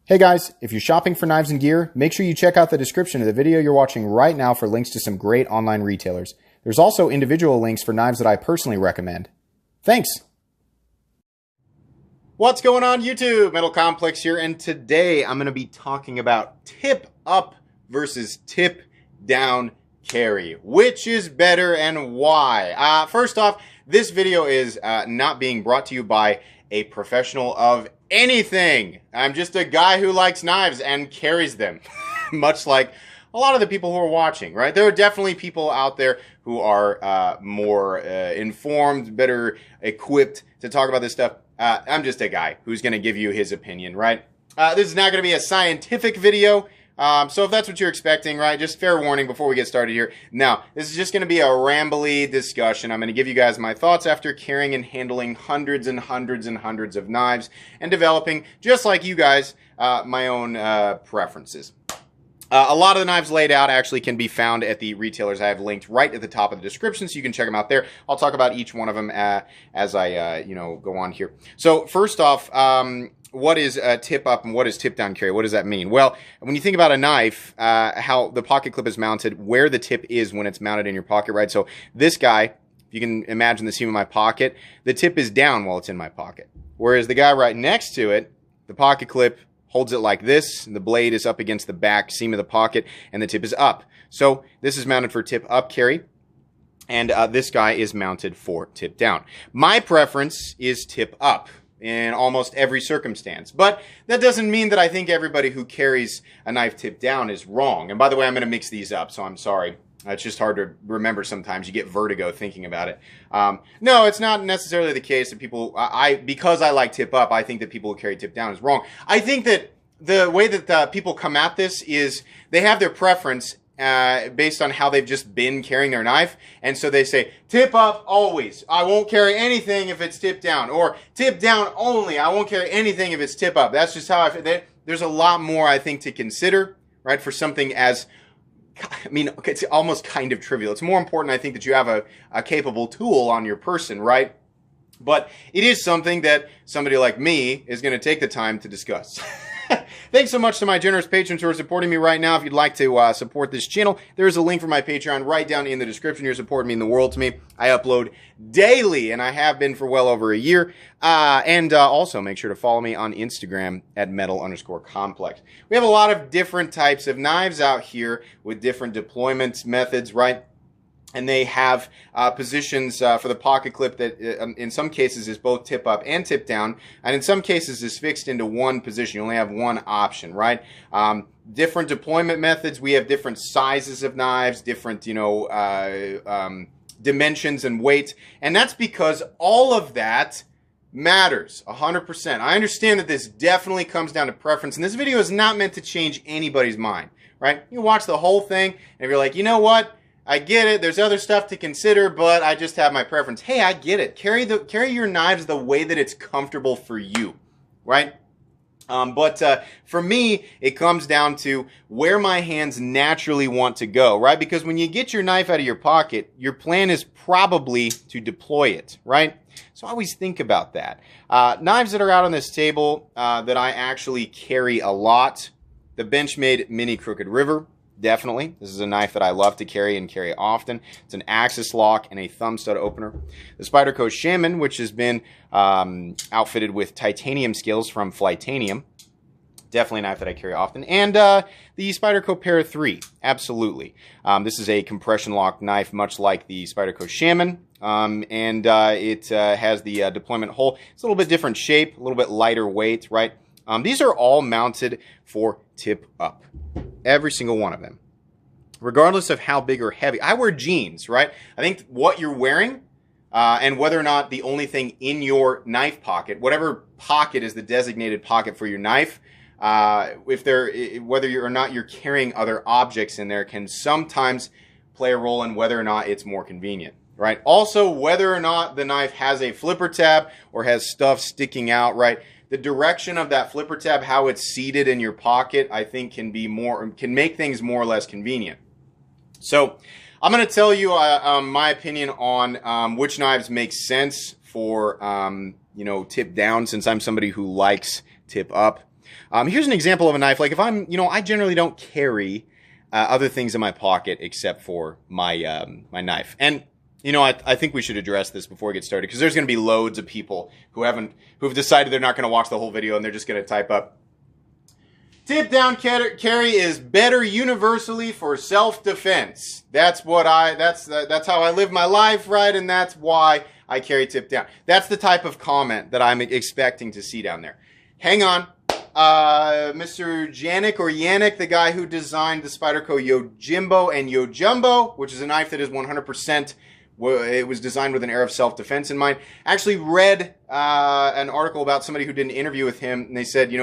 Hey guys, if you're shopping for knives and gear, make sure you check out the description of the video you're watching right now for links to some great online retailers. There's also individual links for knives that I personally recommend. Thanks! What's going on YouTube? Metal Complex here, and today I'm going to be talking about tip up versus tip down carry. Which is better and why? First off, this video is not being brought to you by a professional of anything. I'm just a guy who likes knives and carries them, much like a lot of the people who are watching, right? There are definitely people out there who are more informed, better equipped to talk about this stuff. I'm just a guy who's going to give you his opinion, right? This is not going to be a scientific video. So if that's what you're expecting, right, just fair warning before we get started here. Now, this is just going to be a rambly discussion. I'm going to give you guys my thoughts after carrying and handling hundreds and hundreds and hundreds of knives and developing, just like you guys, my own preferences. A lot of the knives laid out actually can be found at the retailers I have linked right at the top of the description, so you can check them out there. I'll talk about each one of them as I, go on here. So first off, what is tip up and what is tip down carry? What does that mean? Well, when you think about a knife, how the pocket clip is mounted, where the tip is when it's mounted in your pocket, right? So this guy, if you can imagine the seam in my pocket, the tip is down while it's in my pocket. Whereas the guy right next to it, the pocket clip holds it like this, and the blade is up against the back seam of the pocket, and the tip is up. So this is mounted for tip up carry, and this guy is mounted for tip down. My preference is tip up in almost every circumstance. But that doesn't mean that I think everybody who carries a knife tip down is wrong. And by the way, I'm going to mix these up, so I'm sorry. It's just hard to remember sometimes. You get vertigo thinking about it. No, it's not necessarily the case that people, because I like tip up, I think that people who carry tip down is wrong. I think that the way that people come at this is they have their preference based on how they've just been carrying their knife. And so they say, tip up always. I won't carry anything if it's tip down. Or tip down only. I won't carry anything if it's tip up. That's just how I feel. There's a lot more, I think, to consider, right, for something as, I mean, it's almost kind of trivial. It's more important, I think, that you have a capable tool on your person, right? But it is something that somebody like me is going to take the time to discuss. Thanks so much to my generous patrons who are supporting me right now. If you'd like to support this channel, there's a link for my Patreon right down in the description. You're supporting me in the world to me. I upload daily, and I have been for well over a year. And also make sure to follow me on Instagram at metal_complex. We have a lot of different types of knives out here with different deployment methods, right? And they have positions for the pocket clip that in some cases is both tip up and tip down, and in some cases is fixed into one position. You only have one option, right? Different deployment methods. We have different sizes of knives, different, dimensions and weight, and that's because all of that matters 100%. I understand that this definitely comes down to preference, and this video is not meant to change anybody's mind, right? You watch the whole thing, and if you're like, you know what? I get it. There's other stuff to consider, but I just have my preference. Hey, I get it. Carry your knives the way that it's comfortable for you, right? But for me, it comes down to where my hands naturally want to go, right? Because when you get your knife out of your pocket, your plan is probably to deploy it, right? So I always think about that. Knives that are out on this table that I actually carry a lot, the Benchmade Mini Crooked River. Definitely. This is a knife that I love to carry and carry often. It's an axis lock and a thumb stud opener. The Spyderco Shaman, which has been outfitted with titanium scales from Flightanium. Definitely a knife that I carry often. And the Spyderco Para 3. Absolutely. This is a compression lock knife, much like the Spyderco Shaman. It has the deployment hole. It's a little bit different shape, a little bit lighter weight, right? These are all mounted for tip up. Every single one of them. Regardless of how big or heavy. I wear jeans, right? I think what you're wearing and whether or not the only thing in your knife pocket, whatever pocket is the designated pocket for your knife, whether or not you're carrying other objects in there can sometimes play a role in whether or not it's more convenient, right? Also, whether or not the knife has a flipper tab or has stuff sticking out, right? The direction of that flipper tab, how it's seated in your pocket, I think can make things more or less convenient. So I'm going to tell you my opinion on which knives make sense for tip down, since I'm somebody who likes tip up. Here's an example of a knife. Like if I'm, I generally don't carry other things in my pocket except for my my knife. And I think we should address this before we get started, because there's going to be loads of people who've decided they're not going to watch the whole video and they're just going to type up, tip down carry is better universally for self-defense. That's how I live my life, right? And that's why I carry tip down. That's the type of comment that I'm expecting to see down there. Hang on. Mr. Janik or Yannick, the guy who designed the Spyderco Yojimbo and Yojumbo, which is a knife that is 100%, it was designed with an air of self-defense in mind. I actually read an article about somebody who did an interview with him, and they said, do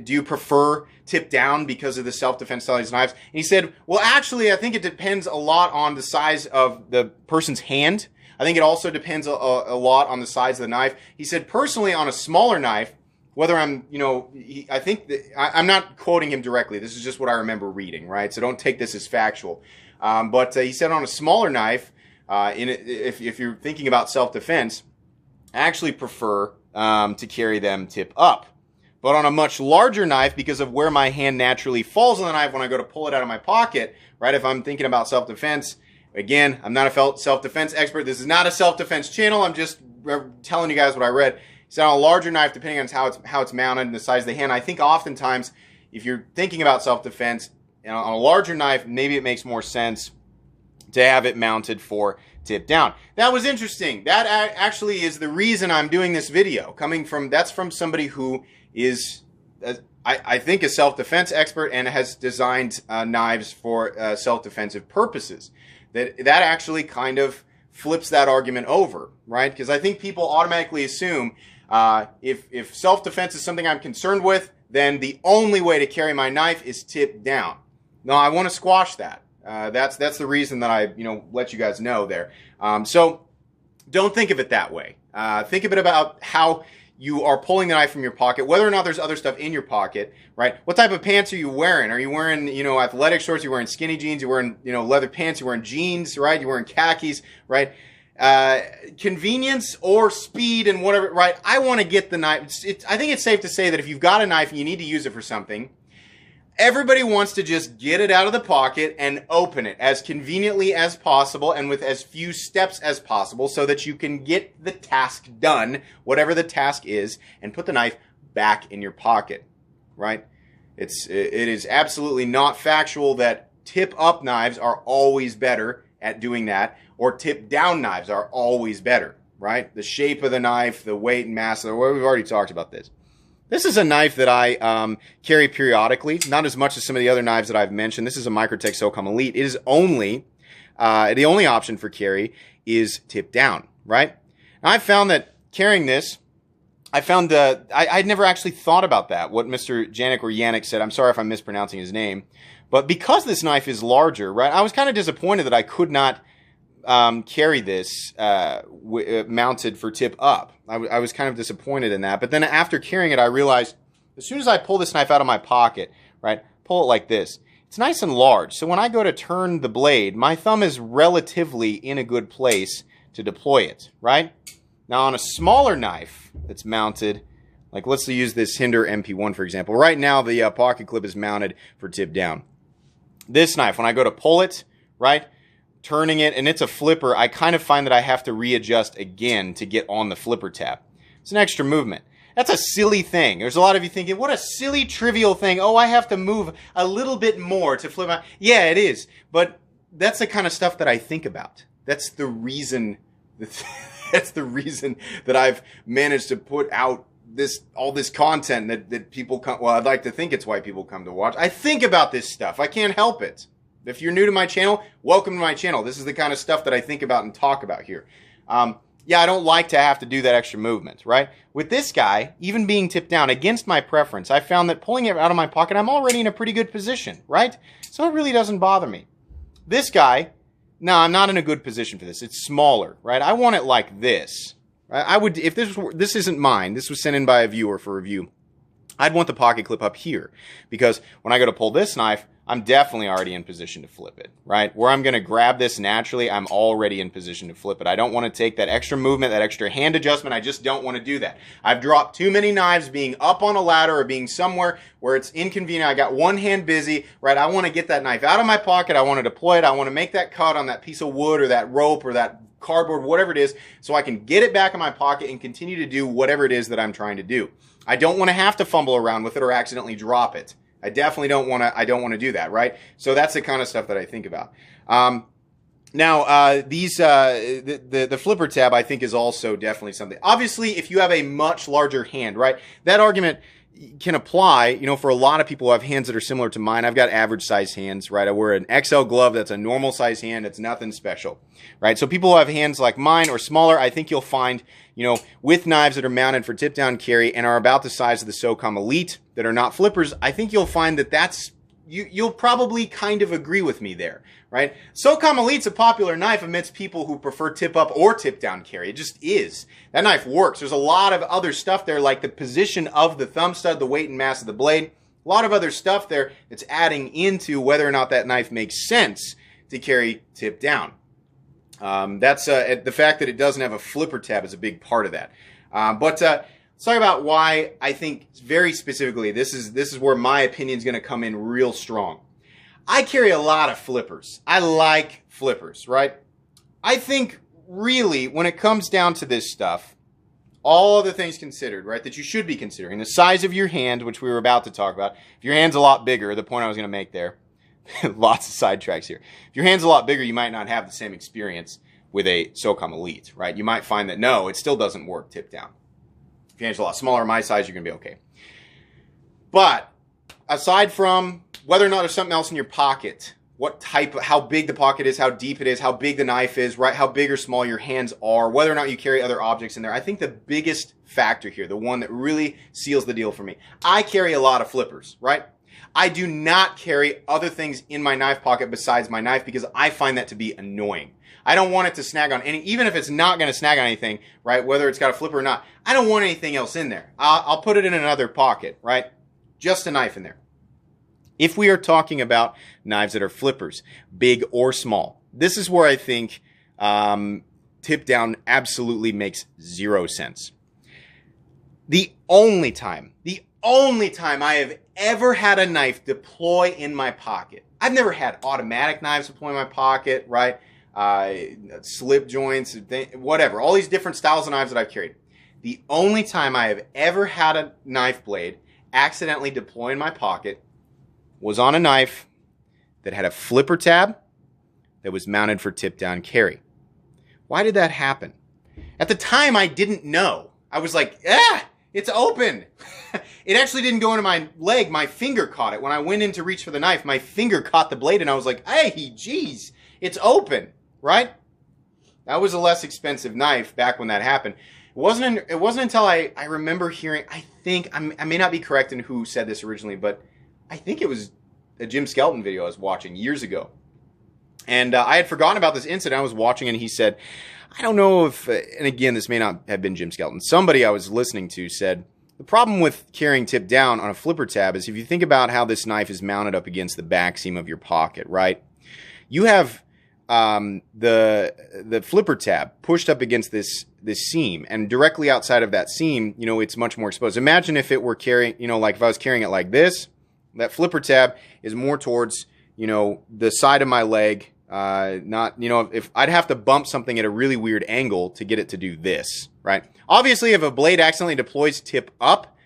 you prefer tip down because of the self-defense style of these knives? And he said, well, actually, I think it depends a lot on the size of the person's hand. I think it also depends a lot on the size of the knife. He said, personally, on a smaller knife, whether I'm, I think that, I'm not quoting him directly. This is just what I remember reading, right? So don't take this as factual. But he said on a smaller knife, if you're thinking about self-defense, I actually prefer to carry them tip up. But on a much larger knife, because of where my hand naturally falls on the knife when I go to pull it out of my pocket, right? If I'm thinking about self-defense, again, I'm not a self-defense expert. This is not a self-defense channel. I'm just telling you guys what I read. He said on a larger knife, depending on how it's mounted and the size of the hand, I think oftentimes if you're thinking about self-defense, on a larger knife, maybe it makes more sense to have it mounted for tip down. That was interesting. That actually is the reason I'm doing this video. That's from somebody who is, I think, a self-defense expert and has designed knives for self-defensive purposes. That actually kind of flips that argument over, right? Because I think people automatically assume if self-defense is something I'm concerned with, then the only way to carry my knife is tip down. No, I want to squash that. That's the reason that I let you guys know there. So don't think of it that way. Think of it about how you are pulling the knife from your pocket, whether or not there's other stuff in your pocket, right? What type of pants are you wearing? Are you wearing, athletic shorts? You're wearing skinny jeans? You're wearing, leather pants? You're wearing jeans, right? You're wearing khakis, right? Convenience or speed and whatever, right? I want to get the knife. I think it's safe to say that if you've got a knife and you need to use it for something, everybody wants to just get it out of the pocket and open it as conveniently as possible and with as few steps as possible so that you can get the task done, whatever the task is, and put the knife back in your pocket, right? It is absolutely not factual that tip-up knives are always better at doing that, or tip-down knives are always better, right? The shape of the knife, the weight and mass, we've already talked about this. This is a knife that I carry periodically, not as much as some of the other knives that I've mentioned. This is a Microtech Socom Elite. It is only, the only option for carry is tip down, right? Now, I found that carrying this, I'd never actually thought about that, what Mr. Janik or Yannick said. I'm sorry if I'm mispronouncing his name. But because this knife is larger, right, I was kind of disappointed that I could not carry this mounted for tip up. I was kind of disappointed in that. But then after carrying it, I realized as soon as I pull this knife out of my pocket, right, pull it like this, it's nice and large. So when I go to turn the blade, my thumb is relatively in a good place to deploy it, right? Now on a smaller knife that's mounted, like let's use this Hinder MP1 for example. Right now the pocket clip is mounted for tip down. This knife, when I go to pull it, right, turning it, and it's a flipper, I kind of find that I have to readjust again to get on the flipper tab. It's an extra movement. That's a silly thing. There's a lot of you thinking, what a silly, trivial thing. Oh, I have to move a little bit more to flip my... Yeah, it is. But that's the kind of stuff that I think about. That's the reason... That's the reason that I've managed to put out all this content that people come... Well, I'd like to think it's why people come to watch. I think about this stuff. I can't help it. If you're new to my channel, welcome to my channel. This is the kind of stuff that I think about and talk about here. Yeah, I don't like to have to do that extra movement, right? With this guy, even being tipped down against my preference, I found that pulling it out of my pocket, I'm already in a pretty good position, right? So it really doesn't bother me. This guy, no, I'm not in a good position for this. It's smaller, right? I want it like this. I would, if this isn't mine, this was sent in by a viewer for review, I'd want the pocket clip up here because when I go to pull this knife, I'm definitely already in position to flip it, right? Where I'm going to grab this naturally, I'm already in position to flip it. I don't want to take that extra movement, that extra hand adjustment. I just don't want to do that. I've dropped too many knives being up on a ladder or being somewhere where it's inconvenient. I got one hand busy, right? I want to get that knife out of my pocket. I want to deploy it. I want to make that cut on that piece of wood or that rope or that cardboard, whatever it is, so I can get it back in my pocket and continue to do whatever it is that I'm trying to do. I don't want to have to fumble around with it or accidentally drop it. I definitely don't want to do that, right? So that's the kind of stuff that I think about. Now, the flipper tab, I think, is also definitely something. Obviously, if you have a much larger hand, right, that argument can apply, you know, for a lot of people who have hands that are similar to mine. I've got average size hands, right? I wear an XL glove. That's a normal size hand. It's nothing special, right? So people who have hands like mine or smaller, I think you'll find, you know, with knives that are mounted for tip down carry and are about the size of the Socom Elite that are not flippers, I think you'll find that that's, you'll probably kind of agree with me there, right? Socom Elite's a popular knife amidst people who prefer tip up or tip down carry. It just is. That knife works. There's a lot of other stuff there, like the position of the thumb stud, the weight and mass of the blade. A lot of other stuff there that's adding into whether or not that knife makes sense to carry tip down. That's the fact that it doesn't have a flipper tab is a big part of that. Let's talk about why I think very specifically this is where my opinion is going to come in real strong. I carry a lot of flippers. I like flippers, right? I think really when it comes down to this stuff, all other things considered, right, that you should be considering, the size of your hand, which we were about to talk about. If your hand's a lot bigger, the point I was going to make there, lots of sidetracks here. If your hand's a lot bigger, you might not have the same experience with a Socom Elite, right? You might find that, no, it still doesn't work tip down. If your hand's a lot smaller, my size, you're going to be okay. But aside from whether or not there's something else in your pocket, what type, how big the pocket is, how deep it is, how big the knife is, right? How big or small your hands are, whether or not you carry other objects in there. I think the biggest factor here, the one that really seals the deal for me, I carry a lot of flippers, right? I do not carry other things in my knife pocket besides my knife because I find that to be annoying. I don't want it to snag on any, even if it's not going to snag on anything, right? Whether it's got a flipper or not, I don't want anything else in there. I'll put it in another pocket, right? Just a knife in there. If we are talking about knives that are flippers, big or small, this is where I think tip down absolutely makes zero sense. The only time I have ever had a knife deploy in my pocket, I've never had automatic knives deploy in my pocket, right? Slip joints, whatever, all these different styles of knives that I've carried. The only time I have ever had a knife blade accidentally deploy in my pocket was on a knife that had a flipper tab that was mounted for tip down carry. Why did that happen? At the time, I didn't know. I was like, it's open. It actually didn't go into my leg. My finger caught it. When I went in to reach for the knife, my finger caught the blade and I was like, hey, geez, it's open, right? That was a less expensive knife back when that happened. It wasn't until I remember hearing, I may not be correct in who said this originally, but I think it was a Jim Skelton video I was watching years ago. And I had forgotten about this incident. I was watching and he said, I don't know if, and again, this may not have been Jim Skelton. Somebody I was listening to said, the problem with carrying tip down on a flipper tab is if you think about how this knife is mounted up against the back seam of your pocket, right? You have the flipper tab pushed up against this seam, and directly outside of that seam, you know, it's much more exposed. Imagine if it were carrying, you know, like if I was carrying it like this, that flipper tab is more towards, you know, the side of my leg, not, you know, if I'd have to bump something at a really weird angle to get it to do this, right? Obviously, if a blade accidentally deploys tip up,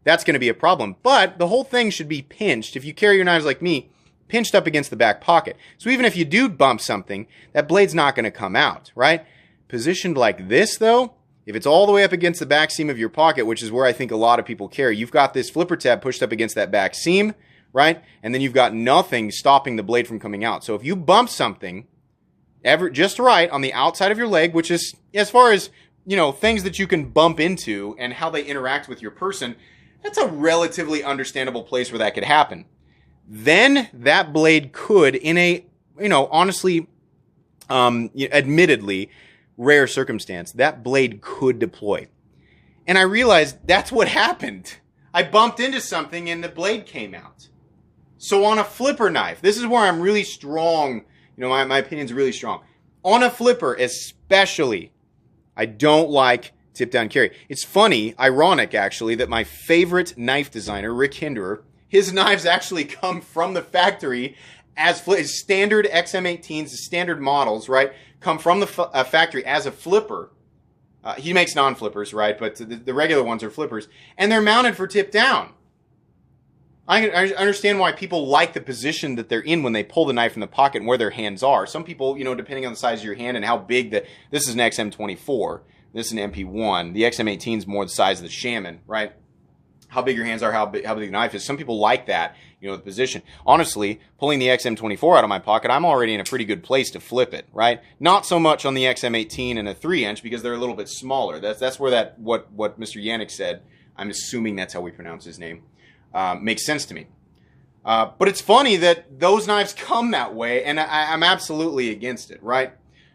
that's going to be a problem, but the whole thing should be pinched. If you carry your knives like me, pinched up against the back pocket. So even if you do bump something, that blade's not going to come out, right? Positioned like this, though, if it's all the way up against the back seam of your pocket, which is where I think a lot of people carry, you've got this flipper tab pushed up against that back seam, right? And then you've got nothing stopping the blade from coming out. So if you bump something just right on the outside of your leg, which is, as far as, you know, things that you can bump into and how they interact with your person, that's a relatively understandable place where that could happen. Then that blade could, in a, you know, honestly, admittedly, rare circumstance, that blade could deploy. And I realized that's what happened. I bumped into something and the blade came out. So on a flipper knife, this is where I'm really strong. You know, my opinion's really strong. On a flipper especially, I don't like tip down carry. It's funny, ironic actually, that my favorite knife designer, Rick Hinderer, his knives actually come from the factory as standard XM18s, standard models, right? Come from the factory as a flipper. He makes non-flippers, right? But the regular ones are flippers. And they're mounted for tip down. I understand why people like the position that they're in when they pull the knife from the pocket and where their hands are. Some people, you know, depending on the size of your hand and how big this is an XM24, this is an MP1. The XM18 is more the size of the Shaman, right? How big your hands are, how big the knife is. Some people like that, you know, the position. Honestly, pulling the XM24 out of my pocket, I'm already in a pretty good place to flip it, right? Not so much on the XM18 and a 3-inch because they're a little bit smaller. That's where what Mr. Yannick said, I'm assuming that's how we pronounce his name, makes sense to me. But it's funny that those knives come that way, and I'm absolutely against it, right?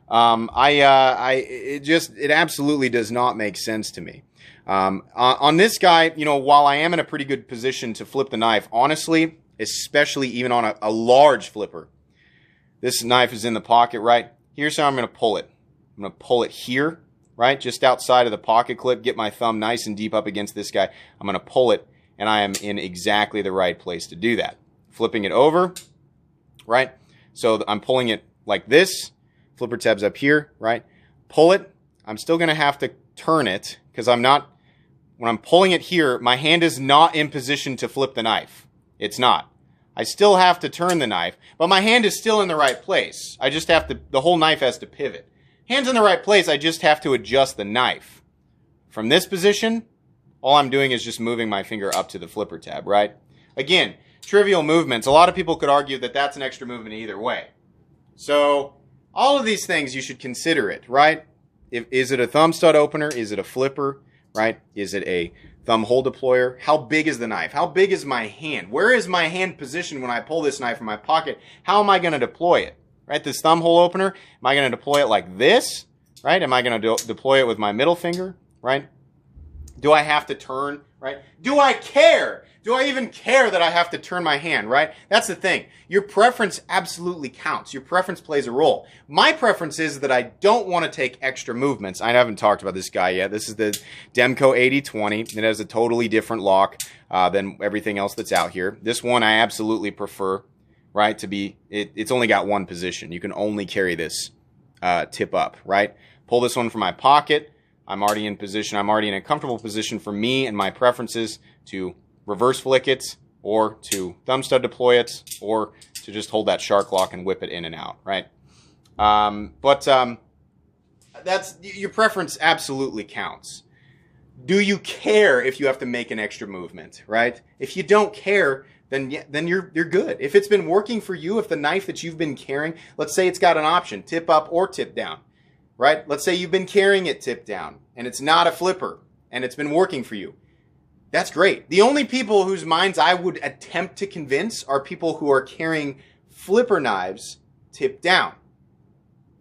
It absolutely does not make sense to me. On this guy, you know, while I am in a pretty good position to flip the knife, honestly, especially even on a large flipper, this knife is in the pocket, right? Here's how I'm going to pull it. I'm going to pull it here, right? Just outside of the pocket clip, get my thumb nice and deep up against this guy. I'm going to pull it, and I am in exactly the right place to do that. Flipping it over, right? So I'm pulling it like this. Flipper tab's up here, right? Pull it. I'm still going to have to turn it because when I'm pulling it here, my hand is not in position to flip the knife. It's not. I still have to turn the knife, but my hand is still in the right place. I just have to, the whole knife has to pivot. Hand's in the right place, I just have to adjust the knife. From this position, all I'm doing is just moving my finger up to the flipper tab, right? Again, trivial movements. A lot of people could argue that that's an extra movement either way. So, all of these things you should consider it, right? Is it a thumb stud opener? Is it a flipper, right? Is it a thumb hole deployer? How big is the knife? How big is my hand? Where is my hand positioned when I pull this knife from my pocket? How am I going to deploy it, right? This thumb hole opener, am I going to deploy it like this, right? Am I going to deploy it with my middle finger, right? Do I have to turn, right? Do I care? Do I even care that I have to turn my hand, right? That's the thing. Your preference absolutely counts. Your preference plays a role. My preference is that I don't want to take extra movements. I haven't talked about this guy yet. This is the Demco 8020. It has a totally different lock than everything else that's out here. This one I absolutely prefer, right, to be, it's only got one position. You can only carry this tip up, right? Pull this one from my pocket. I'm already in position. I'm already in a comfortable position for me and my preferences to reverse flick it, or to thumb stud deploy it, or to just hold that shark lock and whip it in and out, right? That's your preference absolutely counts. Do you care if you have to make an extra movement, right? If you don't care, then you're good. If it's been working for you, if the knife that you've been carrying, let's say it's got an option, tip up or tip down, right? Let's say you've been carrying it tip down, and it's not a flipper, and it's been working for you. That's great. The only people whose minds I would attempt to convince are people who are carrying flipper knives tip down.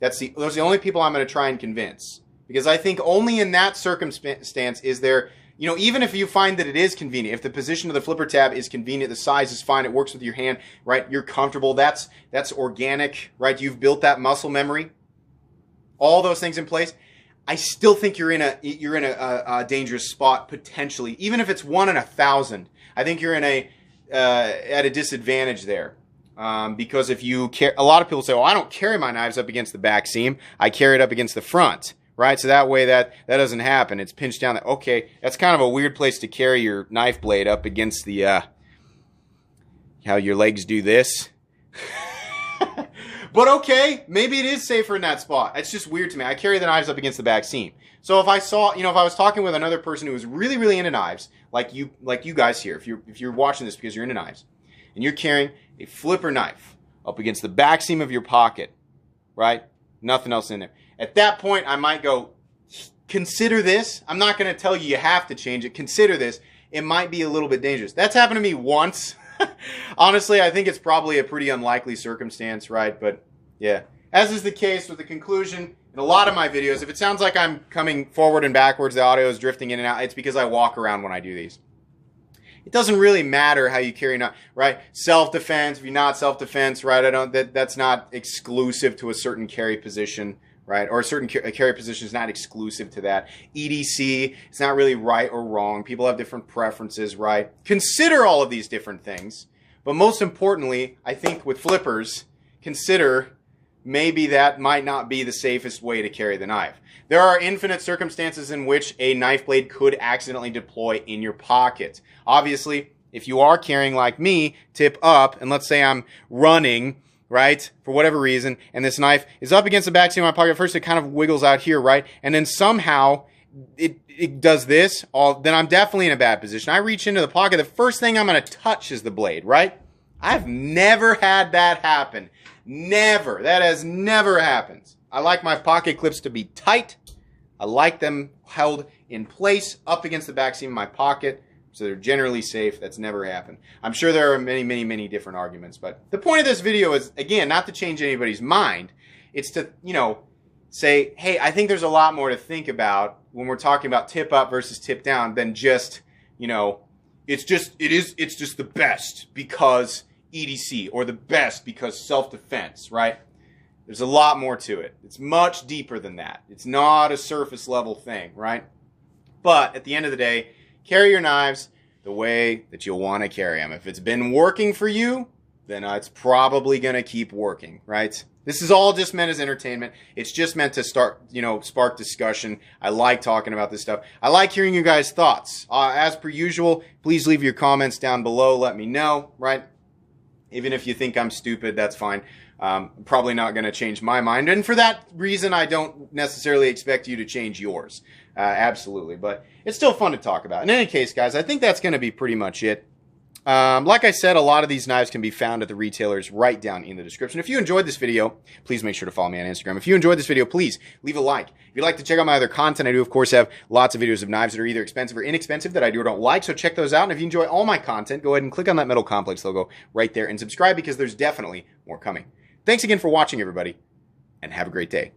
Those are the only people I'm going to try and convince. Because I think only in that circumstance is there, you know, even if you find that it is convenient, if the position of the flipper tab is convenient, the size is fine, it works with your hand, right? You're comfortable, that's organic, right? You've built that muscle memory. All those things in place. I still think you're in a dangerous spot potentially, even if it's 1 in 1,000. I think you're in at a disadvantage there, because if you a lot of people say, "Well, I don't carry my knives up against the back seam. I carry it up against the front." Right, so that way that doesn't happen. It's pinched down. Okay, that's kind of a weird place to carry your knife blade up against the how your legs do this. But okay, maybe it is safer in that spot. It's just weird to me. I carry the knives up against the back seam. So if I saw, you know, if I was talking with another person who was really, really into knives, like you guys here, if you're watching this because you're into knives, and you're carrying a flipper knife up against the back seam of your pocket, right? Nothing else in there. At that point, I might go, consider this. I'm not going to tell you have to change it. Consider this. It might be a little bit dangerous. That's happened to me once. Honestly, I think it's probably a pretty unlikely circumstance, right? But yeah, as is the case with the conclusion in a lot of my videos, if it sounds like I'm coming forward and backwards, the audio is drifting in and out, it's because I walk around when I do these. it doesn't really matter how you carry a knife, right? Self-defense, if you're not self-defense, right? That's not exclusive to a certain carry position, right? Or a certain carry position is not exclusive to that. EDC, it's not really right or wrong. People have different preferences, right? Consider all of these different things. But most importantly, I think with flippers, consider maybe that might not be the safest way to carry the knife. There are infinite circumstances in which a knife blade could accidentally deploy in your pocket. Obviously, if you are carrying like me, tip up, and let's say I'm running, right, for whatever reason, and this knife is up against the back seam of my pocket. First, it kind of wiggles out here, right? And then somehow it does this, then I'm definitely in a bad position. I reach into the pocket. The first thing I'm going to touch is the blade, right? I've never had that happen. Never. That has never happened. I like my pocket clips to be tight. I like them held in place up against the back seam of my pocket, so they're generally safe. That's never happened. I'm sure there are many, many, many different arguments, but the point of this video is, again, not to change anybody's mind. It's to, say, hey, I think there's a lot more to think about when we're talking about tip up versus tip down than just, it's just the best because EDC, or the best because self-defense, right? There's a lot more to it. It's much deeper than that. It's not a surface level thing, right? But at the end of the day, carry your knives the way that you'll want to carry them. If it's been working for you, then it's probably going to keep working, right? This is all just meant as entertainment. It's just meant to start, spark discussion. I like talking about this stuff. I like hearing you guys' thoughts. As per usual, please leave your comments down below. Let me know, right? Even if you think I'm stupid, that's fine. Probably not going to change my mind. And for that reason, I don't necessarily expect you to change yours. Absolutely. But it's still fun to talk about. In any case, guys, I think that's going to be pretty much it. Like I said, a lot of these knives can be found at the retailers right down in the description. If you enjoyed this video, please make sure to follow me on Instagram. If you enjoyed this video, please leave a like. If you'd like to check out my other content, I do, of course, have lots of videos of knives that are either expensive or inexpensive that I do or don't like, so check those out. And if you enjoy all my content, go ahead and click on that Metal Complex logo right there and subscribe because there's definitely more coming. Thanks again for watching, everybody, and have a great day.